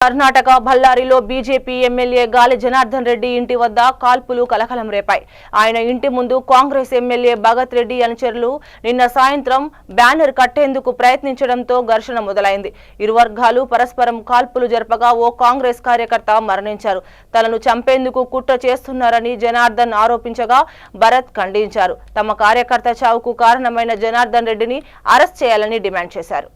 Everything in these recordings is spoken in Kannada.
కర్ణాటక బళ్ళారిలో బీజేపీ ఎమ్మెల్యే గాలి జనార్దన్ రెడ్డి ఇంటి వద్ద కాల్పులు కలకలం రేపాయి. ఆయన ఇంటి ముందు కాంగ్రెస్ ఎమ్మెల్యే భగత్ రెడ్డి అనుచరులు నిన్న సాయంత్రం బ్యానర్ కట్టేందుకు ప్రయత్నించడంతో ఘర్షణ మొదలైంది. ఇరు వర్గాలు పరస్పరం కాల్పులు జరపగా ఓ కాంగ్రెస్ కార్యకర్త మరణించారు. తనను చంపేందుకు కుట్ర చేస్తున్నారని జనార్దన్ ఆరోపించగా భరత్ ఖండించారు. తమ కార్యకర్త చావుకు కారణమైన జనార్దన్ రెడ్డిని అరెస్ట్ చేయాలని డిమాండ్ చేశారు.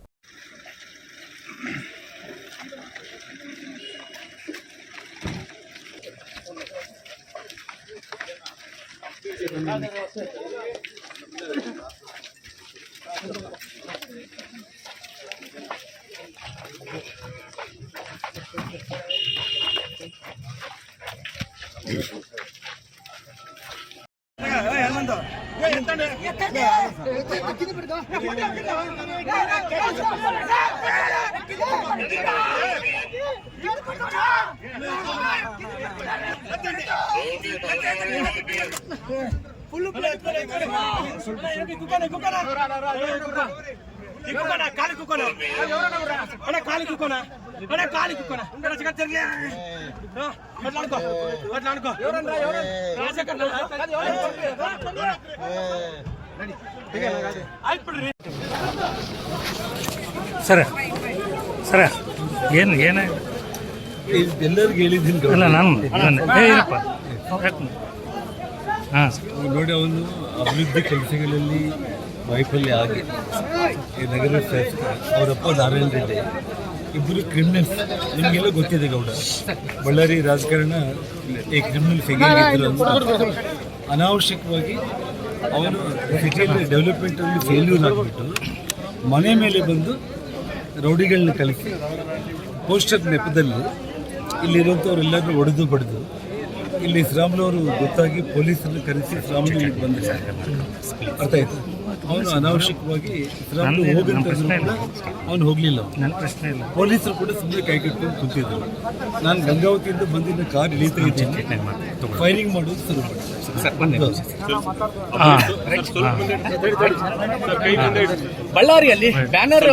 ಸರ ಸರ ಏನು ಏನು ಎಲ್ಲರಿಗೂ ಹೇಳಿದ್ದೀನಿ ಅಲ್ಲ ನಾನು ಏನಪ್ಪ ಹಾಂ ನೋಡಿ, ಅವನು ಅಭಿವೃದ್ಧಿ ಕೆಲಸಗಳಲ್ಲಿ ವೈಫಲ್ಯ ಆಗಿ ಈ ನಗರ ಶಾಸಕ ಅವರಪ್ಪ ನಾರಾಯಣ ರೆಡ್ಡಿ ಇಬ್ಬರು ಕ್ರಿಮಿನಲ್ಸ್. ನಿಮಗೆಲ್ಲ ಗೊತ್ತಿದೆ ಗೌಡ, ಬಳ್ಳಾರಿ ರಾಜಕಾರಣ ಈ ಕ್ರಿಮಿನಲ್ಸ್ ಹೇಗಿದ್ರು ಅಂತ ಅನಾವಶ್ಯಕವಾಗಿ ಅವನು ಸಿಟಿಯಲ್ಲಿ ಡೆವಲಪ್ಮೆಂಟಲ್ಲಿ ಫೇಲ್ಯೂರ್ ಆಗಿಬಿಟ್ಟು ಮನೆ ಮೇಲೆ ಬಂದು ರೌಡಿಗಳನ್ನ ಕಲಿಸಿ ಪೋಸ್ಟರ್ ನೆಪದಲ್ಲಿ ಇಲ್ಲಿರುವಂಥವ್ರೆಲ್ಲರೂ ಹೊಡೆದು ಬಡಿದು ಇಲ್ಲಿ ಶ್ರಾಮ್ಲವರು ಗೊತ್ತಾಗಿ ಪೊಲೀಸರನ್ನು ಕರೆಸಿ ಶ್ರಾಮ್ಲು ಇಲ್ಲಿಗೆ ಬಂದಿದ್ದಾರೆ. ಅರ್ಥ ಆಯ್ತು. ಅವನು ಅನಾವಶ್ಯಕವಾಗಿ ಶ್ರಾಮ್ಲು ಹೋಗಂತಂದ್ರೂ ಕೂಡ ಅವನು ಹೋಗಲಿಲ್ಲ. ನನ್ನ ಪ್ರಶ್ನೆ ಇಲ್ಲ. ಪೊಲೀಸರು ಕೂಡ ಸುಮ್ಮನೆ ಕೈ ಕಟ್ಕೊಂಡು ಕೂತಿದ್ರು. ನಾನು ಗಂಗಾವತಿಯಿಂದ ಬಂದಿದ್ದ ಕಾರ್ ಇಳಿತಾ ಇದ್ದೀನಿ, ಫೈರಿಂಗ್ ಮಾಡೋದು ಶುರು ಮಾಡಿ ಬಳ್ಳಾರಿಯಲ್ಲಿ ಬ್ಯಾನರ್